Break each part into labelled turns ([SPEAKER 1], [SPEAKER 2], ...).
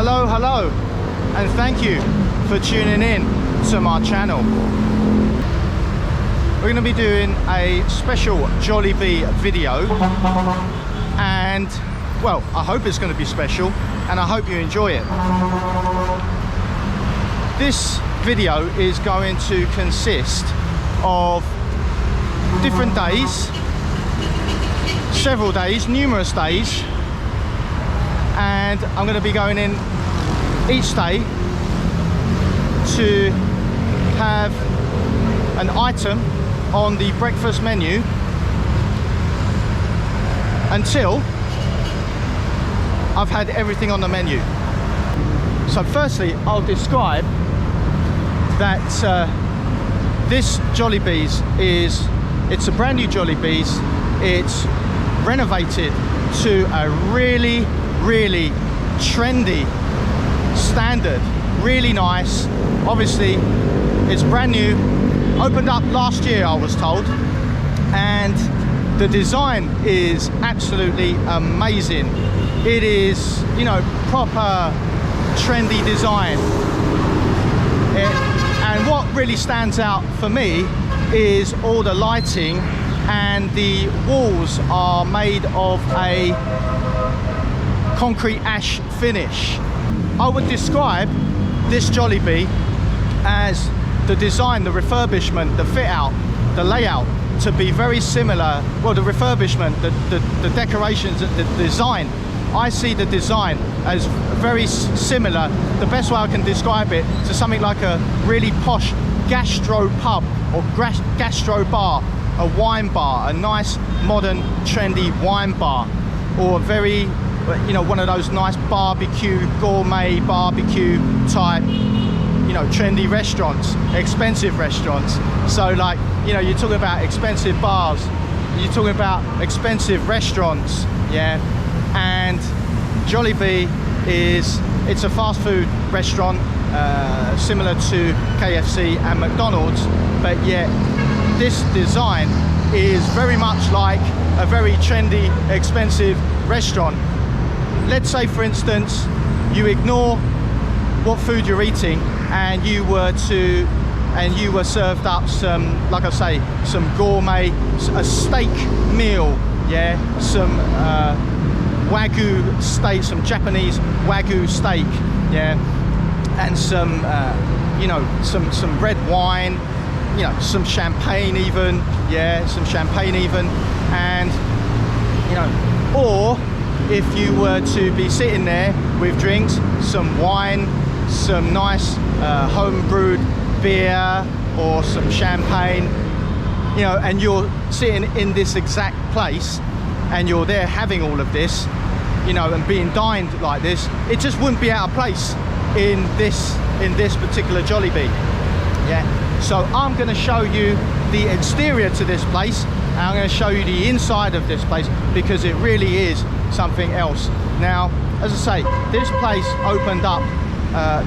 [SPEAKER 1] Hello, hello, and thank you for tuning in to my channel. We're going to be doing a special JOLLIBEE video, and well, I hope it's going to be special and I hope you enjoy it. This video is going to consist of different days, several days, numerous days, and I'm going to be going in each day to have an item on the breakfast menu until I've had everything on the menu. So firstly, I'll describe that this JOLLIBEE's it's a brand new JOLLIBEE's. It's renovated to a really trendy standard, really nice. Obviously it's brand new, opened up last year I was told, and the design is absolutely amazing. It is, you know, proper trendy design. And what really stands out for me is all the lighting, and the walls are made of a concrete ash finish. I would describe this JOLLIBEE as the design, the refurbishment, the fit out, the layout to be very similar. Well, the refurbishment, the decorations, the design, I see the design as very similar. The best way I can describe it to something like a really posh gastro pub or gastro bar, a wine bar, a nice modern trendy wine bar, or a very, you know, one of those nice barbecue, gourmet barbecue type, you know, trendy restaurants, expensive restaurants. So like, you know, you're talking about expensive bars, you're talking about expensive restaurants, yeah. And JOLLIBEE it's a fast food restaurant, similar to KFC and McDonald's, but yet this design is very much like a very trendy, expensive restaurant. Let's say, for instance, you ignore what food you're eating and you were served up some, like I say, some gourmet, a steak meal, yeah, some Wagyu steak, some Japanese Wagyu steak, yeah, and some, you know, some red wine, you know, some champagne even, yeah, some champagne even, and, you know, or if you were to be sitting there with drinks, some wine, some nice home-brewed beer or some champagne, you know, and you're sitting in this exact place and you're there having all of this, you know, and being dined like this, it just wouldn't be out of place in this particular JOLLIBEE, yeah. So I'm going to show you the exterior to this place, and I'm going to show you the inside of this place, because it really is something else. Now, as I say, this place opened up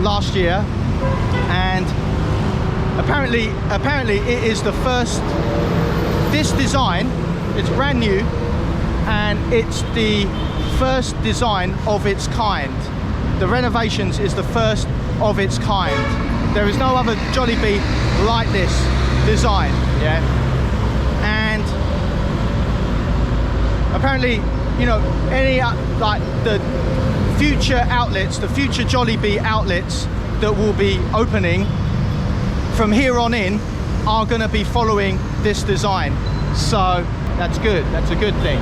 [SPEAKER 1] last year, and apparently it is the first, this design, it's brand new, and it's the first design of its kind. The renovations is the first of its kind. There is no other JOLLIBEE like this design, yeah. And apparently, you know, any like the future outlets, the future JOLLIBEE outlets that will be opening from here on in are going to be following this design. So that's good, that's a good thing.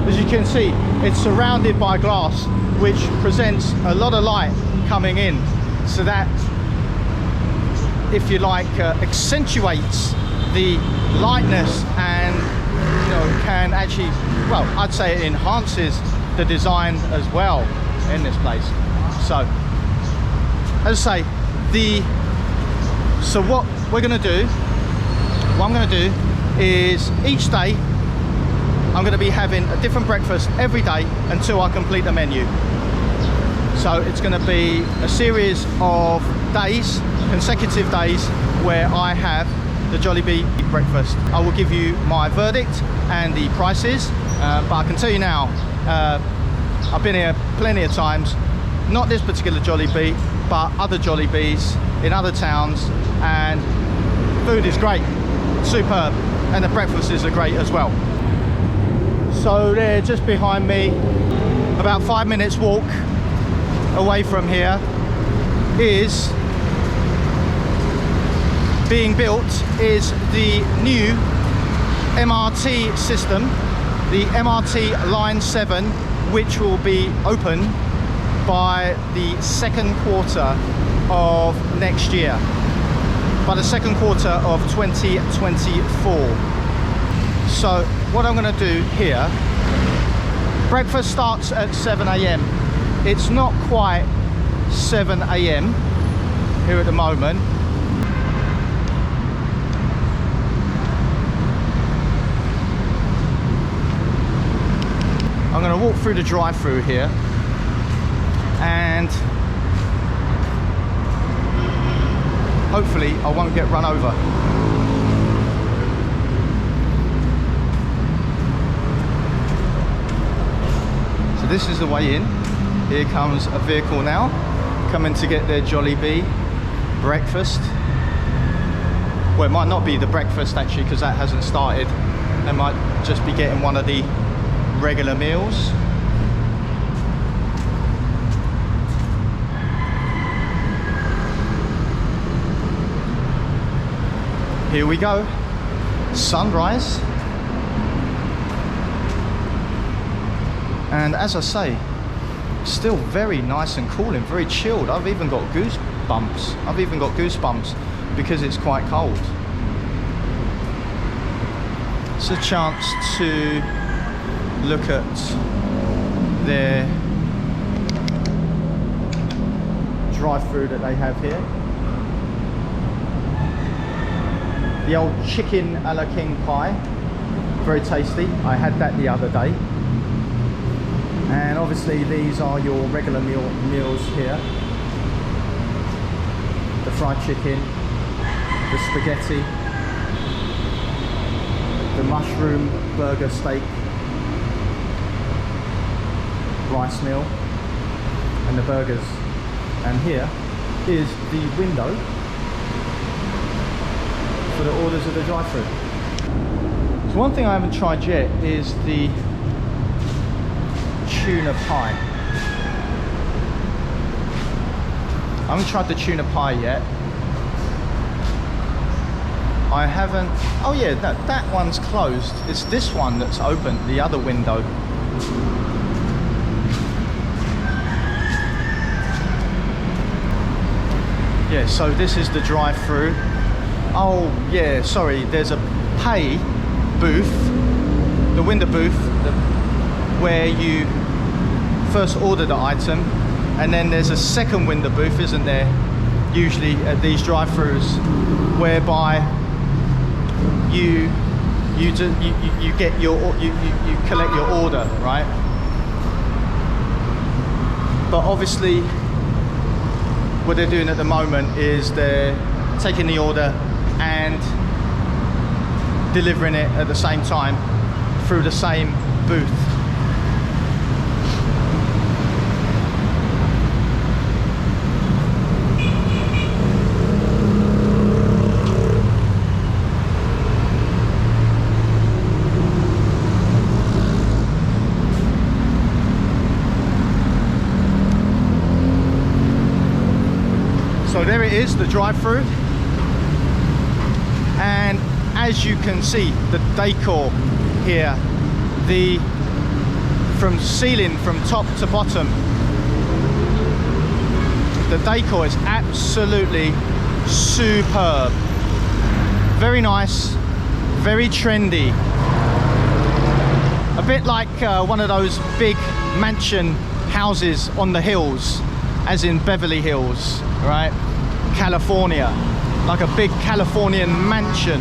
[SPEAKER 1] As you can see, it's surrounded by glass, which presents a lot of light coming in, so that, if you like, accentuates the lightness, and, you know, can actually, well, I'd say it enhances the design as well in this place. So, as I say, so what I'm going to do is each day I'm going to be having a different breakfast every day until I complete the menu. So it's going to be a series of days, consecutive days, where I have the JOLLIBEE breakfast. I will give you my verdict and the prices, but I can tell you now, I've been here plenty of times. not this particular JOLLIBEE, but other JOLLIBEEs in other towns, and food is great, superb, and the breakfasts are great as well. So they're just behind me, about 5 minutes walk away from here, is being built is the new MRT system, the MRT Line 7, which will be open by the second quarter of next year, by the second quarter of 2024. So what I'm going to do here, breakfast starts at 7 AM. It's not quite 7 AM here at the moment. I'm going to walk through the drive-through here, and hopefully I won't get run over. So this is the way in. Here comes a vehicle now, coming to get their JOLLIBEE breakfast. Well, it might not be the breakfast actually, because that hasn't started. They might just be getting one of the regular meals. Here we go, sunrise. And as I say, still very nice and cool and very chilled. I've even got goosebumps. Because it's quite cold. It's a chance to look at their drive-through that they have here. The old chicken a la king pie, very tasty. I had that the other day. And obviously these are your regular meals here. The fried chicken, the spaghetti, the mushroom burger steak, rice meal, and the burgers. And here is the window for the orders of the drive-thru. So one thing I haven't tried yet is the tuna pie. I haven't tried the tuna pie yet. I haven't. Oh yeah, that one's closed. It's this one that's open, the other window. Yeah, so this is the drive-through. Oh yeah, sorry, there's a pay booth, the window booth, where you first order the item, and then there's a second window booth, isn't there, usually at these drive-throughs, whereby you get your you collect your order, right? But obviously what they're doing at the moment is they're taking the order and delivering it at the same time through the same booth. So there it is, the drive-through, and as you can see, the decor here, from ceiling from top to bottom, the decor is absolutely superb. Very nice, very trendy, a bit like one of those big mansion houses on the hills, as in Beverly Hills, right? California, like a big Californian mansion.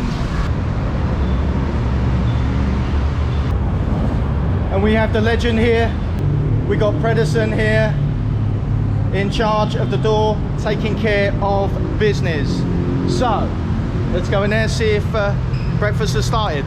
[SPEAKER 1] And we have the legend here. We got Predison here in charge of the door, taking care of business. So let's go in there and see if breakfast has started.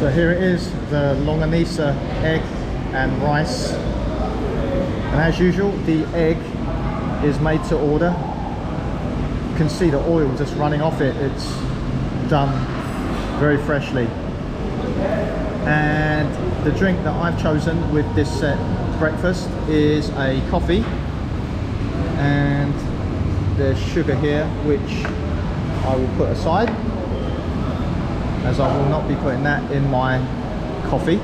[SPEAKER 1] So here it is, the Longganisa egg and rice. And as usual, the egg is made to order. You can see the oil just running off it. It's done very freshly. And the drink that I've chosen with this set breakfast is a coffee. And there's sugar here, which I will put aside, as I will not be putting that in my coffee.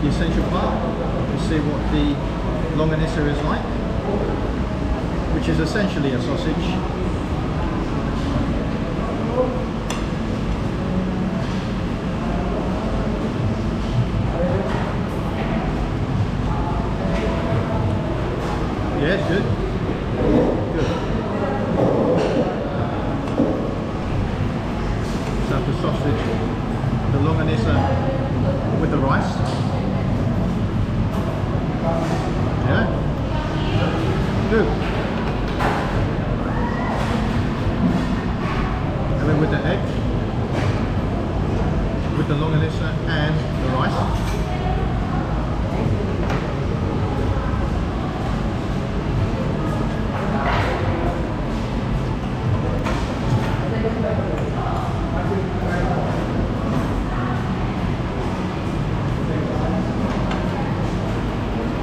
[SPEAKER 1] The essential part, you see what the Longganisa is like, which is essentially a sausage. Yeah, it's good. Good. So the sausage, the Longganisa with the rice. Yeah, good. And then with the egg, with the Longganisa and the rice.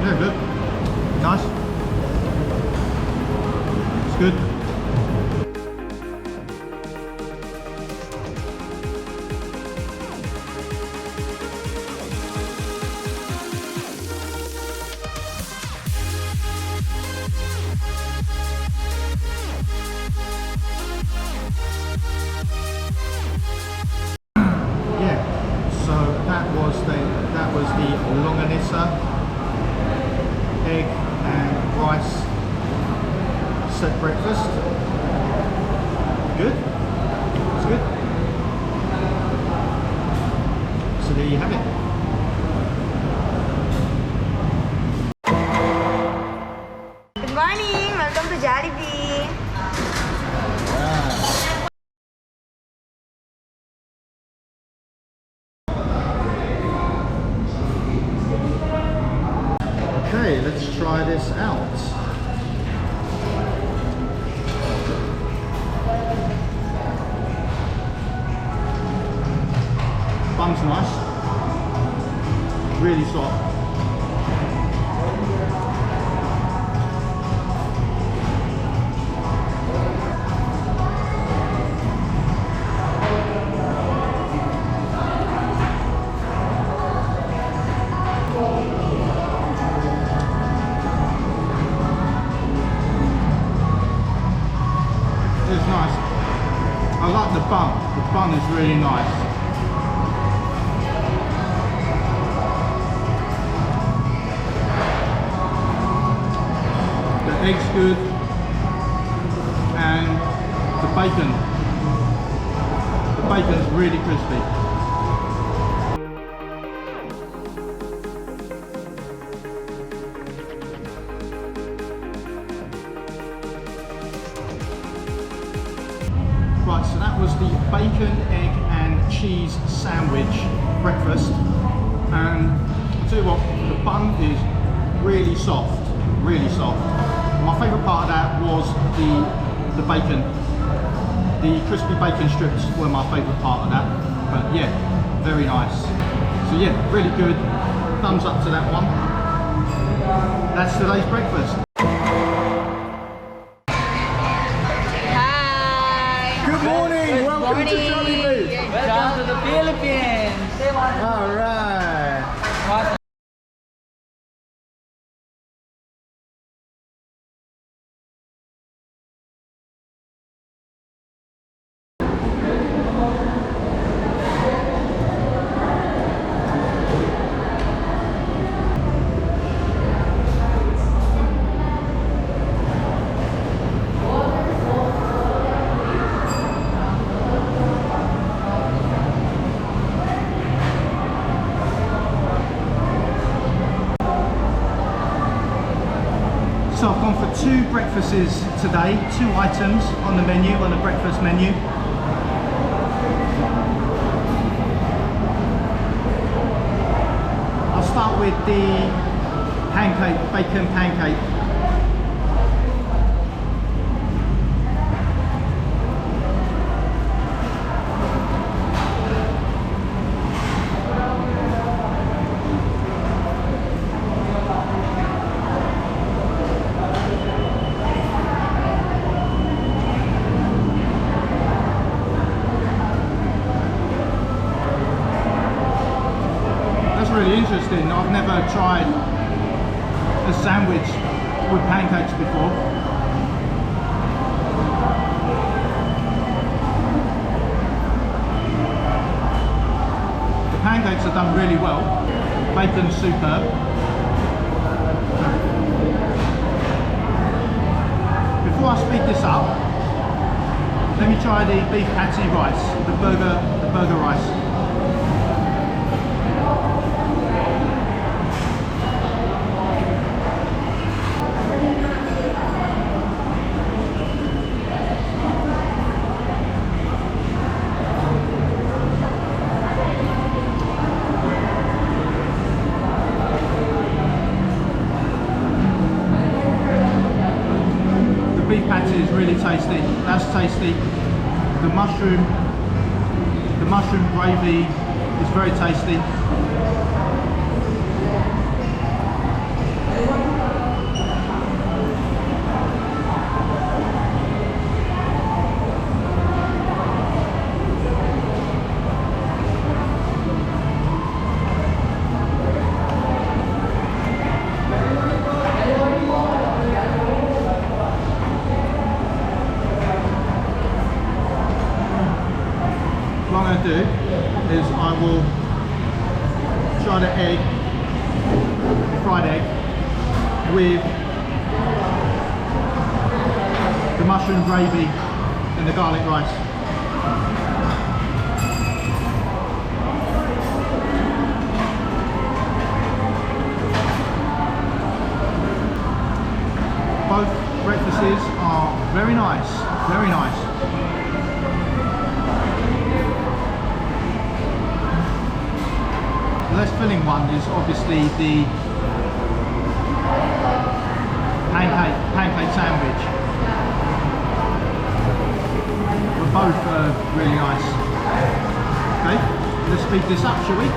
[SPEAKER 1] Yeah, good. Nice. It's good. Yeah. So that was the Longganisa egg and rice set breakfast. Good. It's good. So there you have it.
[SPEAKER 2] Good morning, welcome to JOLLIBEE.
[SPEAKER 1] Okay, let's try this out. Bun's nice, really soft. It's nice. I like the bun. The bun is really nice. The egg's good, and the bacon's really crispy. Right, so that was the bacon, egg and cheese sandwich breakfast, and I'll tell you what, the bun is really soft, really soft. My favourite part of that was the bacon. The crispy bacon strips were my favourite part of that, but yeah, very nice. So yeah, really good, thumbs up to that one. That's today's breakfast. Good morning, welcome to JOLLIBEE.
[SPEAKER 3] Welcome to the Philippines.
[SPEAKER 1] All right. So I've gone for 2 breakfasts today, 2 items on the menu, on the breakfast menu. I'll start with the pancake, bacon pancake. Really interesting. I've never tried a sandwich with pancakes before. The pancakes are done really well. Bacon's superb. Before I speed this up, let me try the beef patty rice, the burger rice. Beef patty is really tasty. That's tasty. The mushroom gravy is very tasty. What I'm going to do is I will try the egg, fried egg, with the mushroom gravy and the garlic rice. Both breakfasts are very nice, very nice. The less filling one is obviously the pancake sandwich. But both are really nice. Okay, let's speed this up, shall we?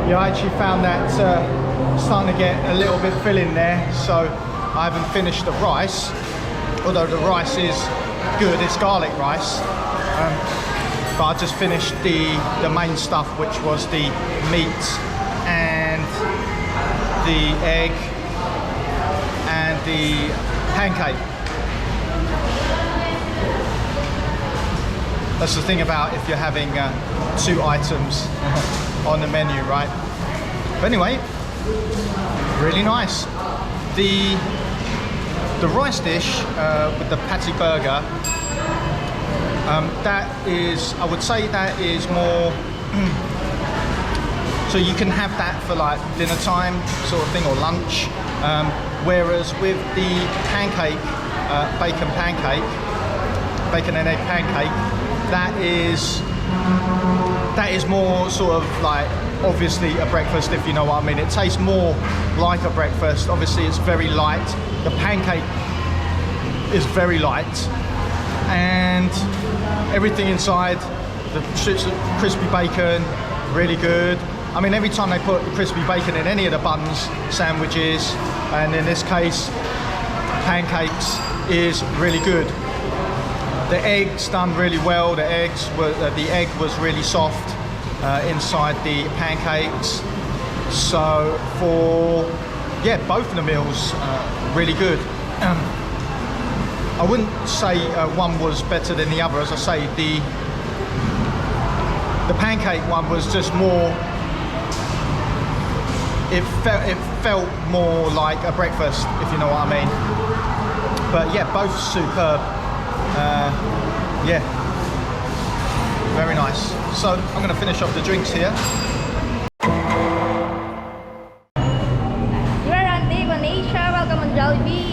[SPEAKER 1] Yeah, I actually found that starting to get a little bit filling there, so I haven't finished the rice, although the rice is good, it's garlic rice, but I just finished the main stuff, which was the meat and the egg and the pancake. That's the thing about if you're having 2 items on the menu, right? But anyway, really nice. The rice dish with the patty burger, that is, I would say that is more so you can have that for like dinner time sort of thing, or lunch, whereas with the pancake, bacon and egg pancake, that is more sort of like obviously a breakfast, if you know what I mean. It tastes more like a breakfast. Obviously it's very light. The pancake is very light, and everything inside, the strips of crispy bacon, really good. I mean, every time they put crispy bacon in any of the buns, sandwiches, and in this case pancakes, is really good. The egg's done really well. The egg was really soft inside the pancakes. So for yeah, both of the meals really good. I wouldn't say one was better than the other. As I say, the pancake one was just more, it felt more like a breakfast, if you know what I mean. But yeah, both superb. Yeah, very nice. So I'm going to finish off the drinks here.
[SPEAKER 2] You're on Longganisa. Welcome on JOLLIBEE.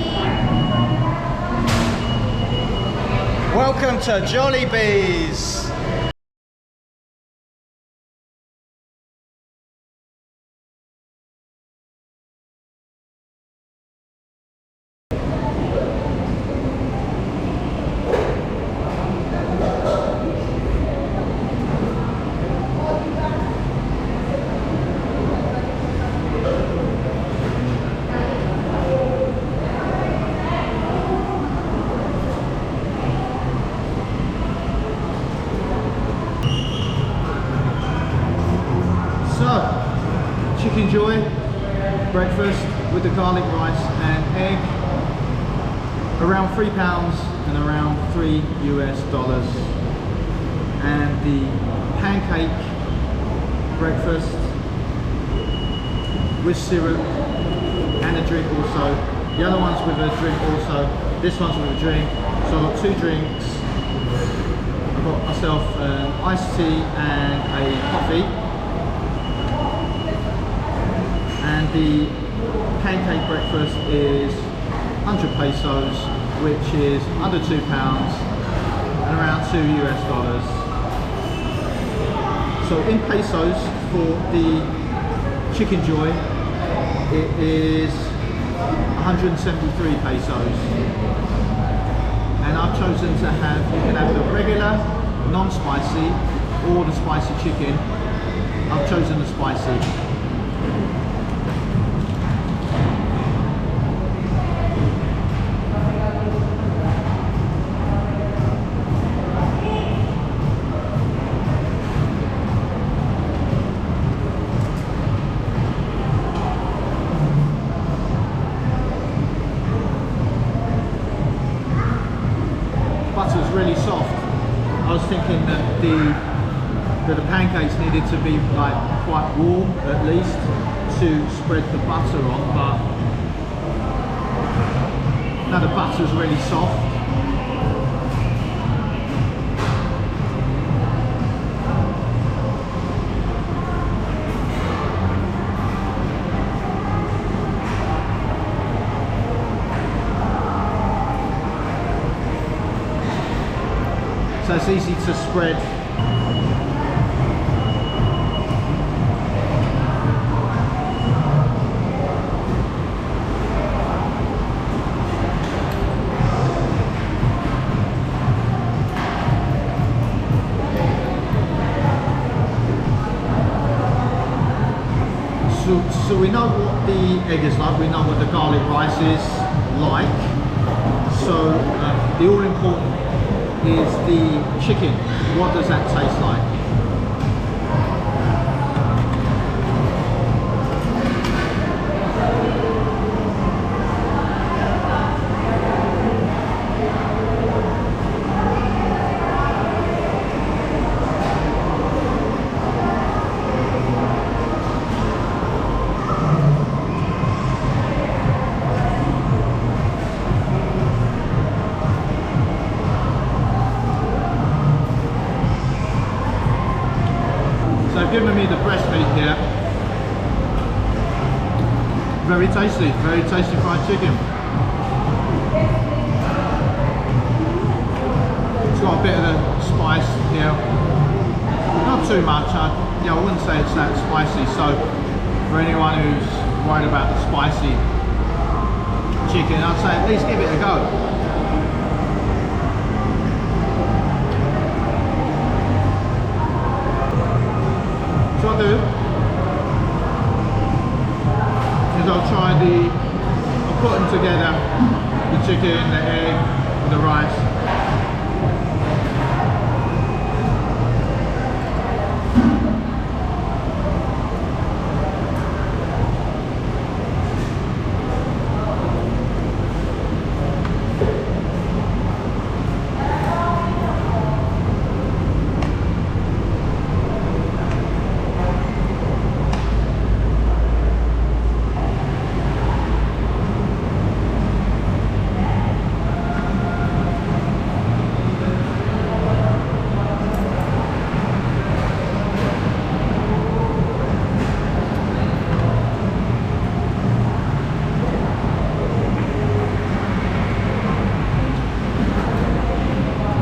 [SPEAKER 1] Welcome to JOLLIBEE's. Chickenjoy breakfast with the garlic rice and egg, around £3 and around $3 US. And the pancake breakfast with syrup and a drink also. The other one's with a drink also. This one's with a drink. So I've got 2 drinks. I've got myself an iced tea and a coffee. And the pancake breakfast is 100 pesos, which is under £2 and around $2 US. So in pesos for the Chickenjoy, it is 173 pesos. And I've chosen to have, you can have the regular, non-spicy, or the spicy chicken. I've chosen the spicy. Butter's really soft. I was thinking that the pancakes needed to be like quite warm at least to spread the butter on, but now the butter's really soft. So it's easy to spread. So we know what the egg is like, we know what the garlic rice is like. So the all important is the chicken. What does that taste like? Giving me the breast meat here. Very tasty fried chicken. It's got a bit of the spice here. Not too much. I wouldn't say it's that spicy. So for anyone who's worried about the spicy chicken, I'd say at least give it a go. So what I'll do is I'll put them together, the chicken, the egg, the rice.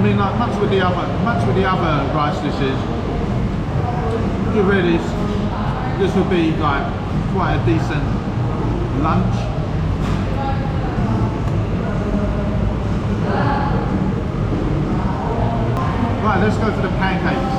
[SPEAKER 4] mean, like much with the other rice dishes, it really is, this would be like quite a decent lunch. Right, let's go for the pancakes.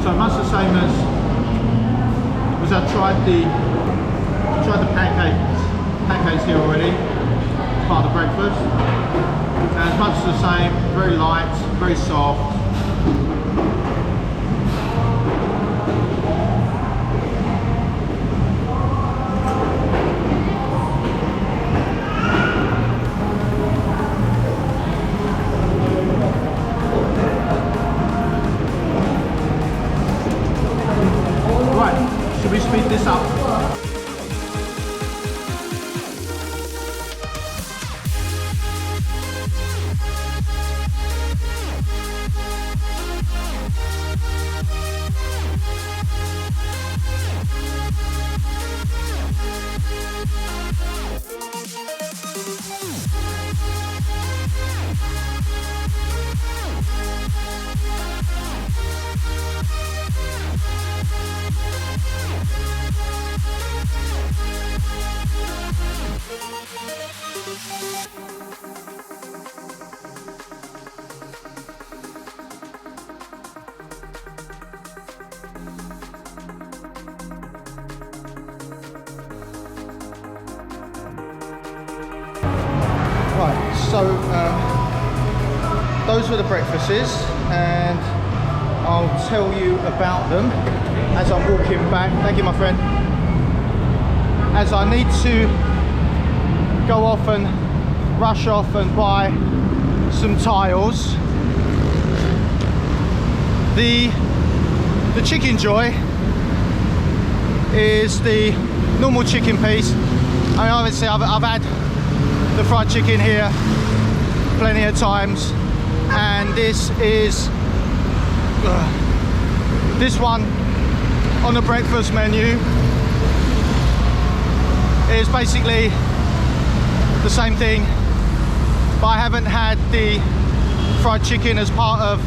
[SPEAKER 4] So much the same as I tried the pancakes here already, part of the breakfast. And it's much the same, very light, very soft. Right, should we speed this up? Right, so those were the breakfasts, and I'll tell you about them as I'm walking back. Thank you, my friend. As I need to go off and rush off and buy some tiles. The Chickenjoy is the normal chicken piece. I mean, obviously I've had the fried chicken here plenty of times, and this is this one on the breakfast menu is basically the same thing, but I haven't had the fried chicken as part of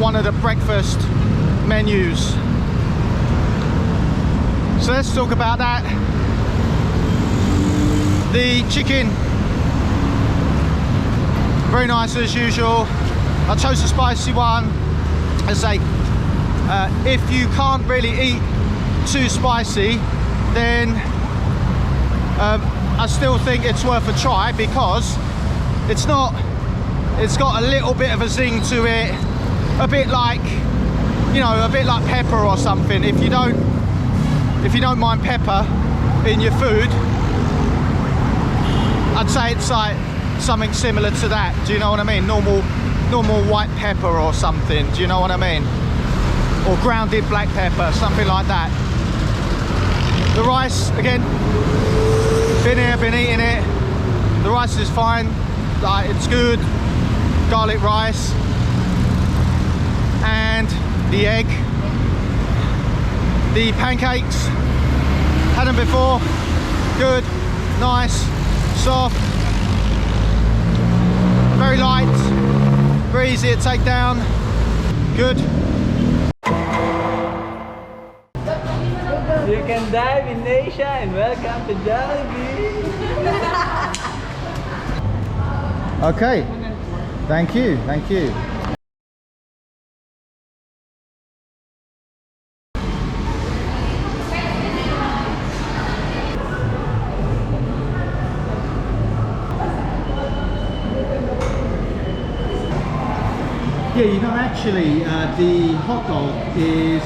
[SPEAKER 4] one of the breakfast menus. So let's talk about that. The chicken, very nice as usual. I chose the spicy one. I say, if you can't really eat too spicy, then I still think it's worth a try, because it's got a little bit of a zing to it, a bit like, you know, a bit like pepper or something. If you don't mind pepper in your food, I'd say it's like something similar to that. Do you know what I mean? Normal white pepper or something. Do you know what I mean? Or grounded black pepper, something like that. The rice, again, been here, been eating it. The rice is fine, like it's good. Garlic rice. And the egg. The pancakes, had them before. Good, nice, soft, very light, very easy to take down. Good.
[SPEAKER 3] You can dive in Asia, and welcome to JOLLIBEE.
[SPEAKER 1] Okay, thank you, thank you. Yeah, you know, actually, the hot dog is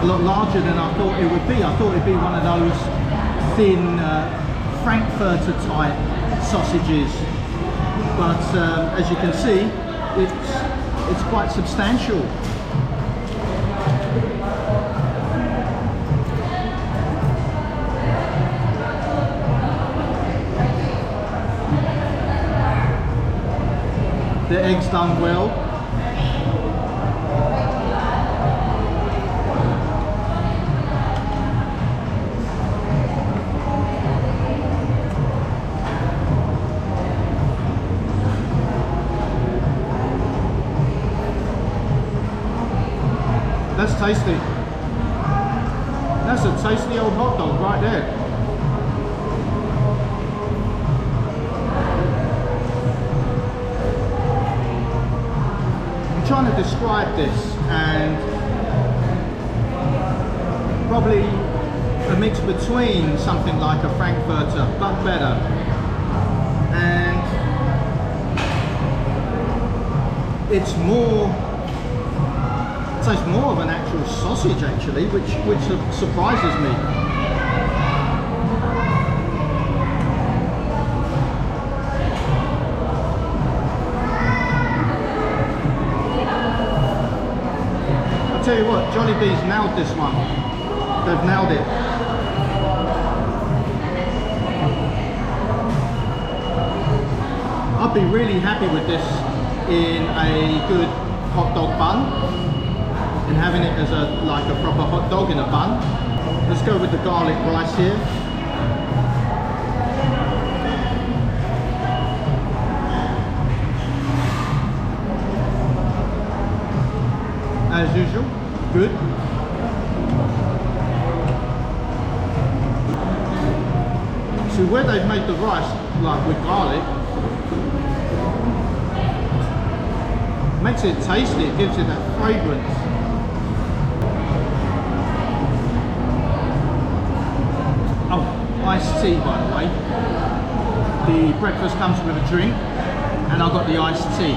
[SPEAKER 1] a lot larger than I thought it would be. I thought it'd be one of those thin Frankfurter type sausages, but as you can see, it's quite substantial. The egg's done well. That's tasty. That's a tasty old hot dog right there. I'm trying to describe this, and probably a mix between something like a Frankfurter, but better. And it's more, it tastes more of an actual sausage actually, which surprises me. I'll tell you what, Jollibee's nailed this one. They've nailed it. I'd be really happy with this in a good hot dog bun, and having it as like a proper hot dog in a bun. Let's go with the garlic rice here. As usual, good. See, where they've made the rice like with garlic, makes it tasty, it gives it that fragrance. Oh, iced tea by the way. The breakfast comes with a drink, and I've got the iced tea.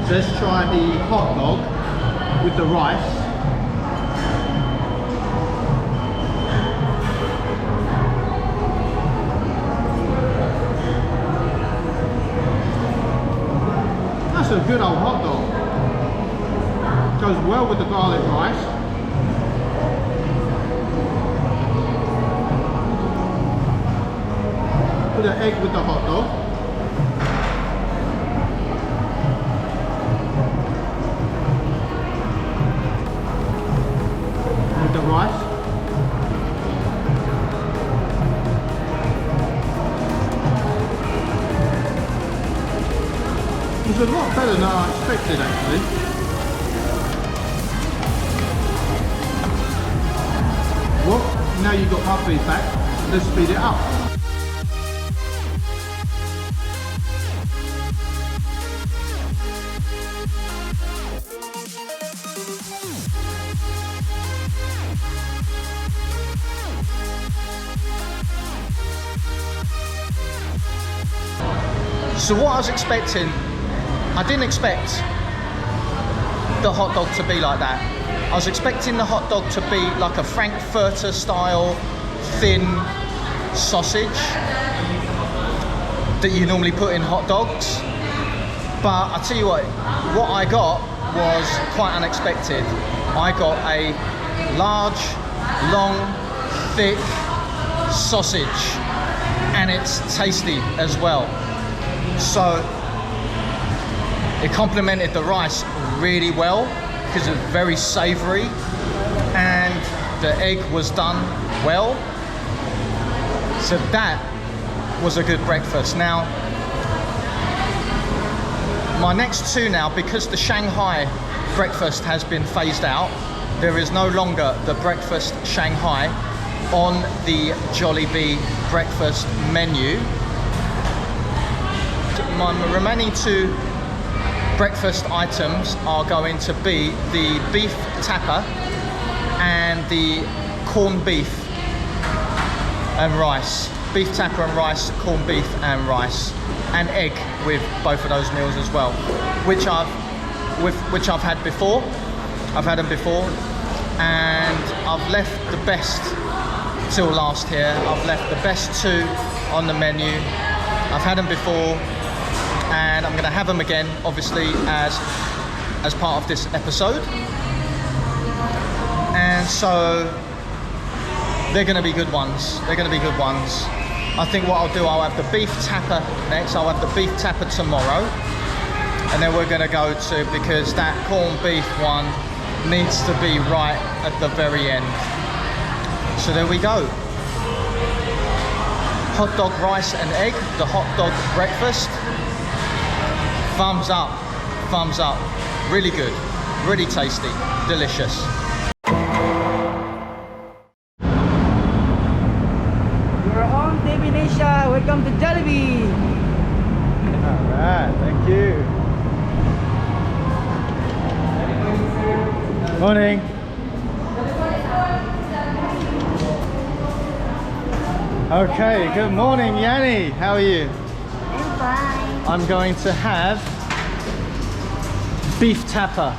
[SPEAKER 1] So let's try the hot dog with the rice. That's a good old hot dog. Goes well with the garlic rice. Put an egg with the hot dog. With the rice. It's a lot better than I expected actually. Well, now you've got my feedback, let's speed it up. So what I was expecting, I didn't expect the hot dog to be like that. I was expecting the hot dog to be like a Frankfurter style thin sausage that you normally put in hot dogs. But I tell you what I got was quite unexpected. I got a large, long, thick sausage, and it's tasty as well. So it complemented the rice really well because it's very savoury, and the egg was done well. So that was a good breakfast. Now, my next two now, because the Shanghai breakfast has been phased out, there is no longer the breakfast Shanghai on the Jollibee breakfast menu. My remaining two breakfast items are going to be the beef Tapa and the corned beef and rice. Beef Tapa and rice, corned beef and rice, and egg with both of those meals as well, which I've had before. I've had them before, and I've left the best till last here. I've left the best two on the menu. I've had them before, and I'm going to have them again, obviously, as part of this episode. And so they're going to be good ones. They're going to be good ones. I think what I'll do, I'll have the beef Tapa next. I'll have the beef Tapa tomorrow, and then we're going to go to, because that corned beef one needs to be right at the very end. So there we go. Hot dog, rice and egg, the hot dog breakfast. Thumbs up, Really good, really tasty, delicious.
[SPEAKER 3] You're home, Team Indonesia. Welcome to JOLLIBEE.
[SPEAKER 1] Alright, thank you. Morning. Okay, good morning, Yanni. How are you?
[SPEAKER 2] I'm fine.
[SPEAKER 1] I'm going to have beef tapa.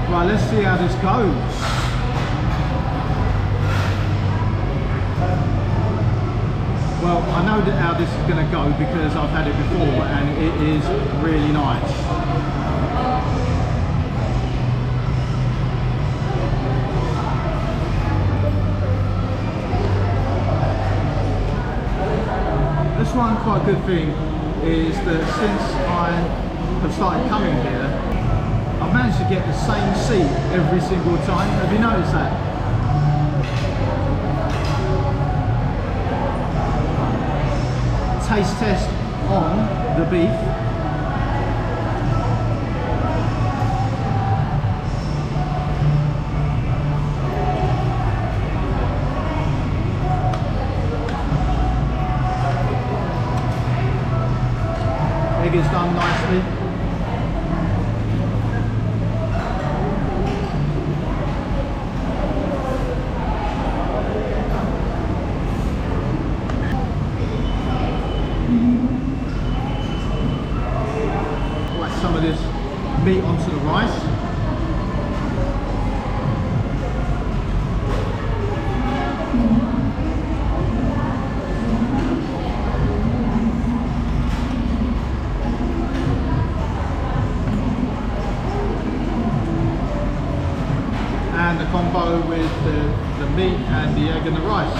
[SPEAKER 1] Right, let's see how this goes. Well, I know that how this is going to go because I've had it before and it is really nice. This one quite good thing is that since I have started coming here, I've managed to get the same seat every single time. Have you noticed that? Taste test on the beef. Egg is done nicely. Some of this meat onto the rice. And the combo with the meat and the egg and the rice.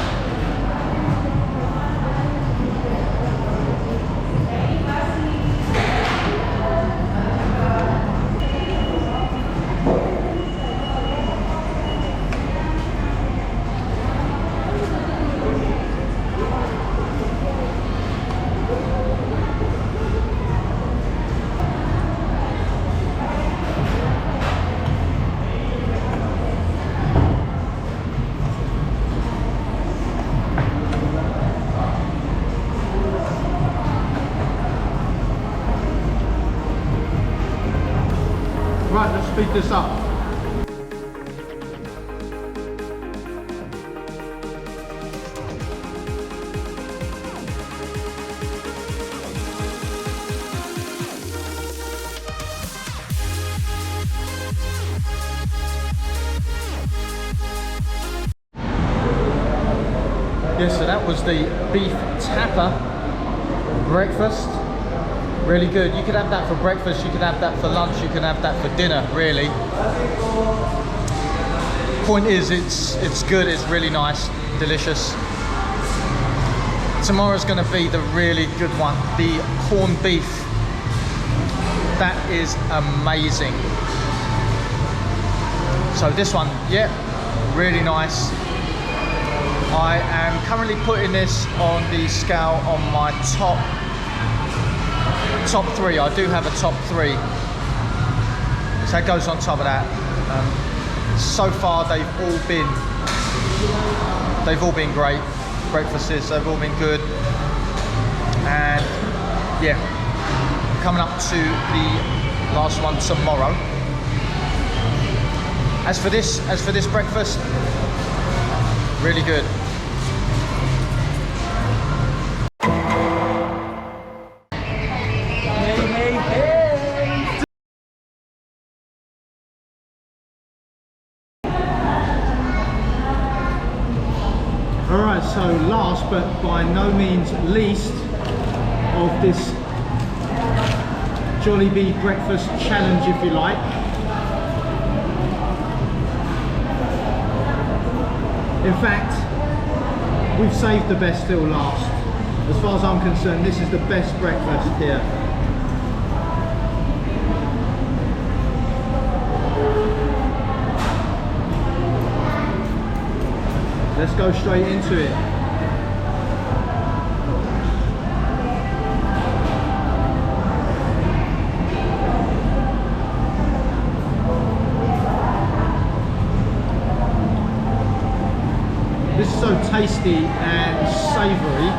[SPEAKER 1] Right, let's speed this up. Yeah, so that was the beef tapa breakfast. Really good. You could have that for breakfast, you could have that for lunch, you can have that for dinner, really. Point is, it's good, it's really nice, delicious. Tomorrow's going to be the really good one, the corned beef. That is amazing. So this one, yeah, really nice. I am currently putting this on the scale on my top three. I do have a top three, so that goes on top of that. So far they've all been great breakfasts. They've all been good, and yeah, coming up to the last one tomorrow. As for this breakfast, really good. Alright, so last but by no means least, of this JOLLIBEE breakfast challenge, if you like. In fact, we've saved the best till last. As far as I'm concerned, this is the best breakfast here. Let's go straight into it. This is so tasty and savoury.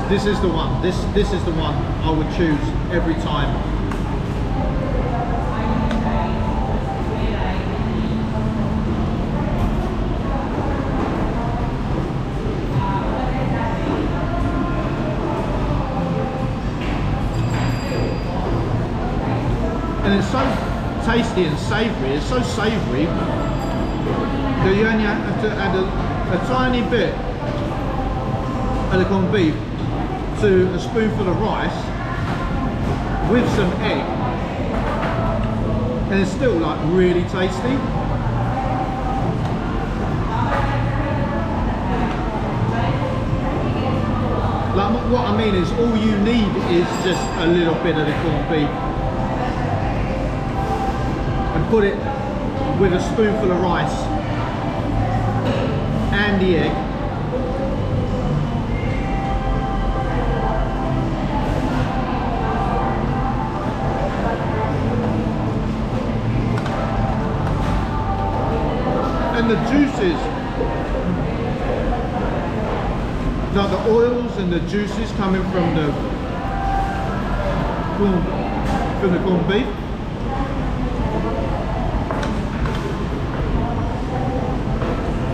[SPEAKER 1] This is the one. This is the one I would choose every time. And it's so tasty and savoury. It's so savoury that you only have to add a tiny bit of the corned beef to a spoonful of rice with some egg, and it's still like really tasty. Like what I mean is, all you need is just a little bit of the corned beef, and put it with a spoonful of rice and the egg. And the juices, like the oils and the juices coming from the corned beef.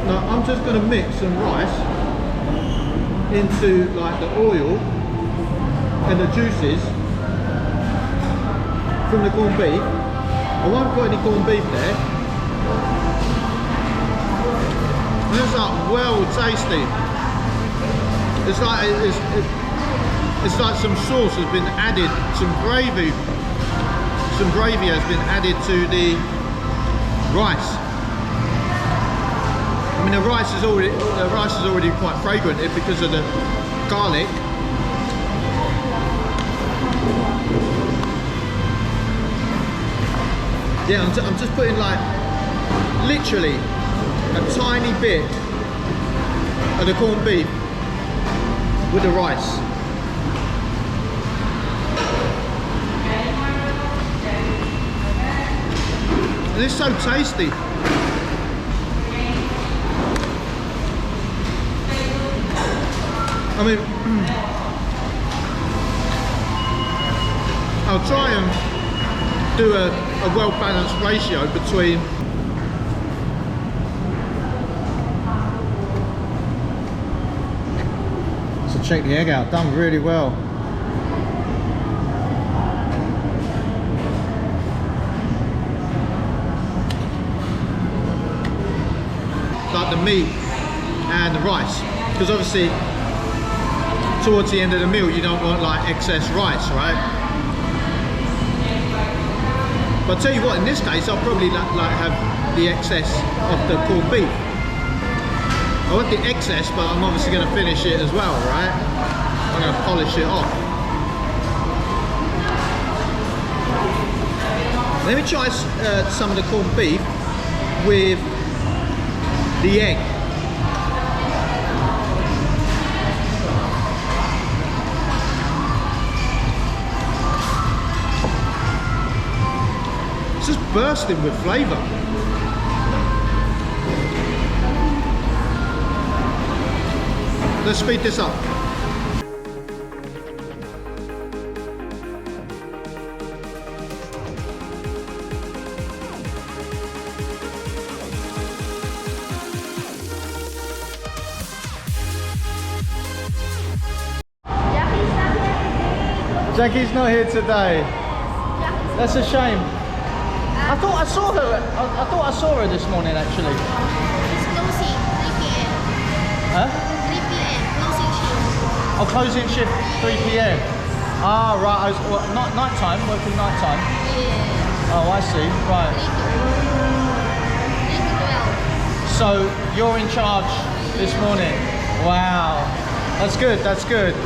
[SPEAKER 1] Now I'm just going to mix some rice into like the oil and the juices from the corned beef. I won't put any corned beef there. It's like well tasty. It's like some sauce has been added, some gravy has been added to the rice. I mean, the rice is already quite fragrant because of the garlic. Yeah, I'm just putting like literally a tiny bit of the corned beef with the rice. And it's so tasty. I mean, I'll try and do a well-balanced ratio between check the egg out, done really well. Like the meat and the rice, because obviously towards the end of the meal you don't want like excess rice, right? But I'll tell you what, in this case I'll probably like have the excess of the corned beef. I want the excess, but I'm obviously going to finish it as well, right? I'm going to polish it off. Let me try some of the corned beef with the egg. It's just bursting with flavour. Let's speed this up. Jackie's not here today. That's a shame. I thought I saw her. I thought I saw her this morning actually.
[SPEAKER 2] It's closing 3 p.m.
[SPEAKER 1] Huh?
[SPEAKER 2] 3 p.m. closing shift.
[SPEAKER 1] Oh, closing shift 3 p.m. Ah, right. I was night time, working night time.
[SPEAKER 2] Yeah.
[SPEAKER 1] Oh, I see. Right.
[SPEAKER 2] 3 to 12.
[SPEAKER 1] So you're in charge this morning. Wow. That's good. That's good.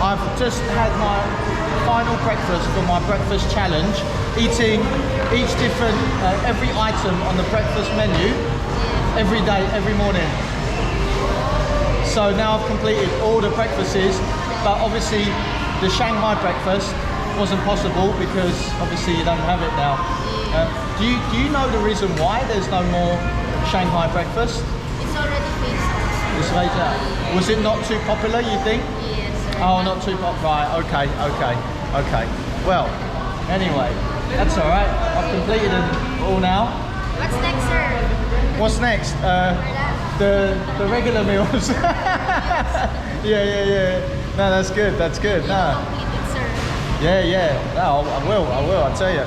[SPEAKER 1] I've just had my final breakfast for my breakfast challenge, eating each different every item on the breakfast menu every day, every morning. So now I've completed all the breakfasts, but obviously the Shanghai breakfast wasn't possible because obviously you don't have it now. Do you know the reason why there's no more Shanghai breakfast?
[SPEAKER 2] It's already phased out.
[SPEAKER 1] It's phased out. Was it not too popular, you think?
[SPEAKER 2] Yes, sir.
[SPEAKER 1] Oh, not too pop. Right. Okay. Well, anyway, that's all right. I've completed it all now.
[SPEAKER 2] What's next, sir?
[SPEAKER 1] What's next? The regular meals. yeah. No, that's good. That's good. No.
[SPEAKER 2] Completed, sir.
[SPEAKER 1] Yeah. No, I will. I'll tell you.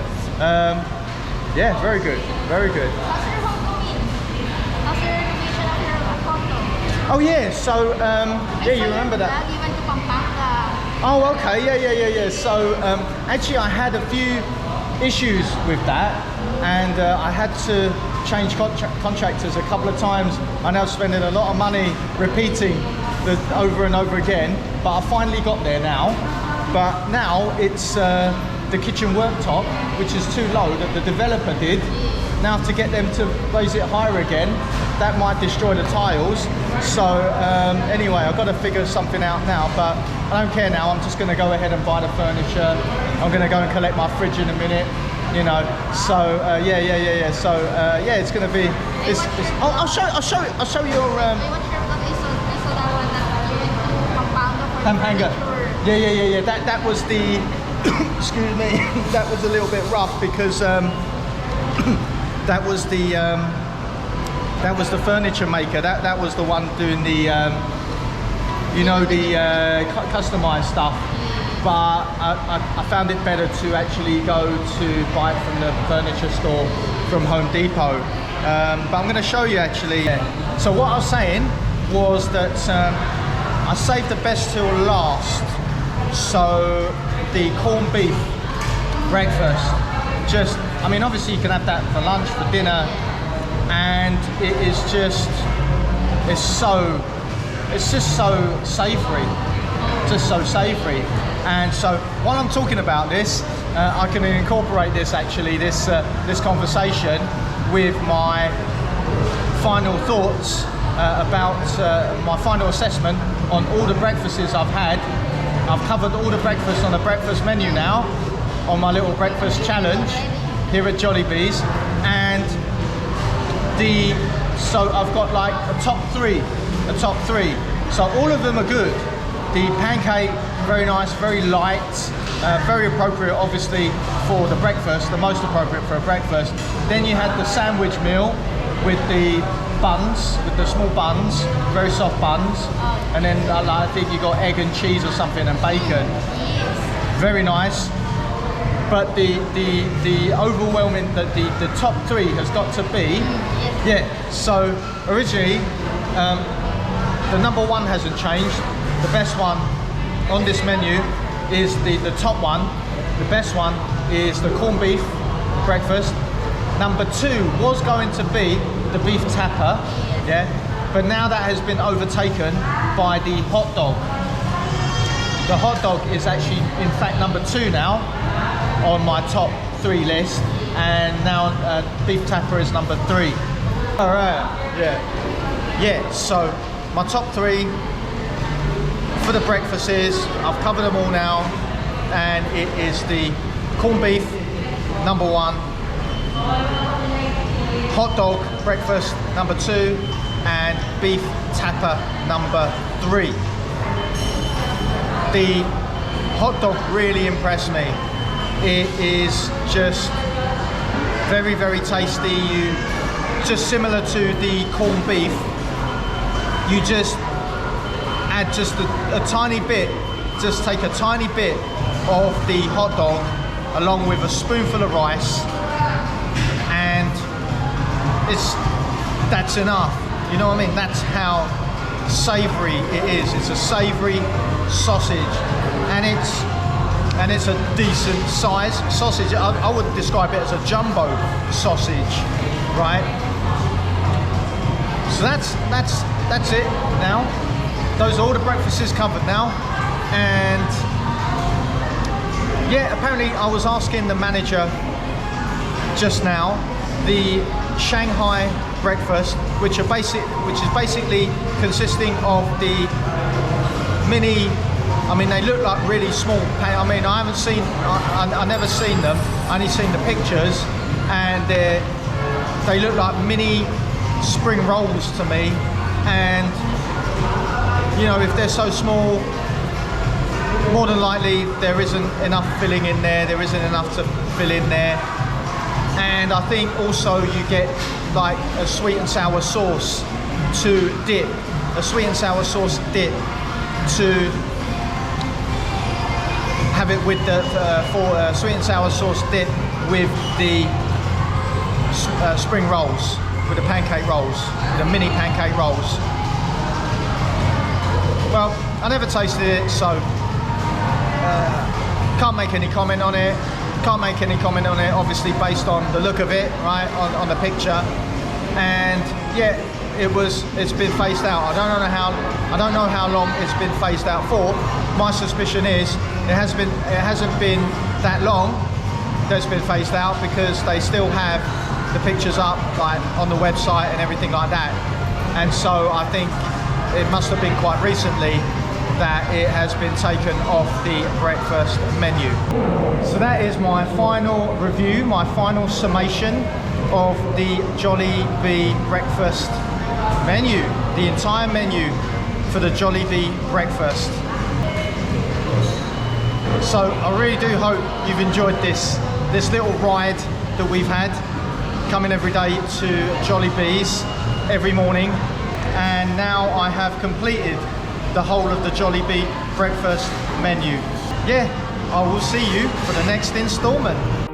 [SPEAKER 1] Yeah, very good. Very good.
[SPEAKER 2] How's your home going? How's your renovation of your condo?
[SPEAKER 1] Oh yeah. So yeah, you remember that?
[SPEAKER 2] You went to Pampanga.
[SPEAKER 1] Oh, okay, yeah. So, actually, I had a few issues with that, and I had to change contractors a couple of times. I know spending a lot of money repeating over and over again, but I finally got there now. But now it's the kitchen worktop, which is too low, that the developer did. Now to get them to raise it higher again, that might destroy the tiles. So anyway, I've got to figure something out now, but I don't care now. I'm just going to go ahead and buy the furniture. I'm going to go and collect my fridge in a minute, you know. So yeah. So yeah, it's going to be. I'll show your.
[SPEAKER 2] I watched your vlog. I saw that one that you went to Pampanga for
[SPEAKER 1] Pampanga.
[SPEAKER 2] the
[SPEAKER 1] Yeah. That was the. Excuse me. That was a little bit rough because that was the furniture maker. That was the one doing the you know, the customized stuff. But I found it better to actually go to buy it from the furniture store from Home Depot. But I'm going to show you actually. So what I was saying was that I saved the best till last. So the corned beef breakfast, I mean, obviously you can have that for lunch, for dinner, and it is just, it's just so savoury, And so while I'm talking about this, I can incorporate this actually, this conversation with my final thoughts about my final assessment on all the breakfasts I've had. I've covered all the breakfasts on the breakfast menu now on my little breakfast challenge here at JOLLIBEE's, and so I've got like a top three. So all of them are good. The pancake, very nice, very light, very appropriate obviously for the breakfast, the most appropriate for a breakfast. Then you had the sandwich meal with the buns, with the small buns, very soft buns, and then I think you got egg and cheese or something and bacon. Very nice. But the overwhelming, the top three has got to be, yeah. So originally, the number one hasn't changed. The best one on this menu is the top one. The best one is the corned beef breakfast. Number two was going to be the beef Tapa, yeah, but now that has been overtaken by the hot dog. The hot dog is actually, in fact, number two now on my top three list, and now beef Tapa is number three. All right, yeah. So my top three for the breakfast is, I've covered them all now, and it is the corned beef number one, hot dog breakfast number two, and beef Tapa number three. The hot dog really impressed me. It is just very, very tasty. You just similar to the corned beef, you just add just a tiny bit, just take a tiny bit of the hot dog along with a spoonful of rice, that's enough. You know what I mean? That's how savoury it is. It's a savoury sausage, and it's a decent size sausage. I would describe it as a jumbo sausage, right? So that's it now. Those are all the breakfasts covered now. And yeah, apparently I was asking the manager just now, the Shanghai breakfast, which is basically consisting of the mini, I mean, they look like really small. I mean, I haven't seen, I never seen them. I only seen the pictures, and they look like mini spring rolls to me. And you know, if they're so small, more than likely there isn't enough filling in there. There isn't enough to fill in there. And I think also you get like a sweet and sour sauce to dip, a sweet and sour sauce dip to have it with the sweet and sour sauce dip with the spring rolls, with the pancake rolls, the mini pancake rolls. Well, I never tasted it, so can't make any comment on it. Can't make any comment on it, obviously based on the look of it, right, on the picture. And yeah, it's been phased out. I don't know how long it's been phased out for. My suspicion is it hasn't been that long that it's been phased out, because they still have the pictures up like on the website and everything like that. And so I think it must have been quite recently that it has been taken off the breakfast menu. So that is my final review, my final summation of the JOLLIBEE breakfast menu, the entire menu for the JOLLIBEE breakfast. So I really do hope you've enjoyed this little ride that we've had, coming every day to JOLLIBEE's every morning. And now I have completed the whole of the JOLLIBEE breakfast menu. Yeah, I will see you for the next installment.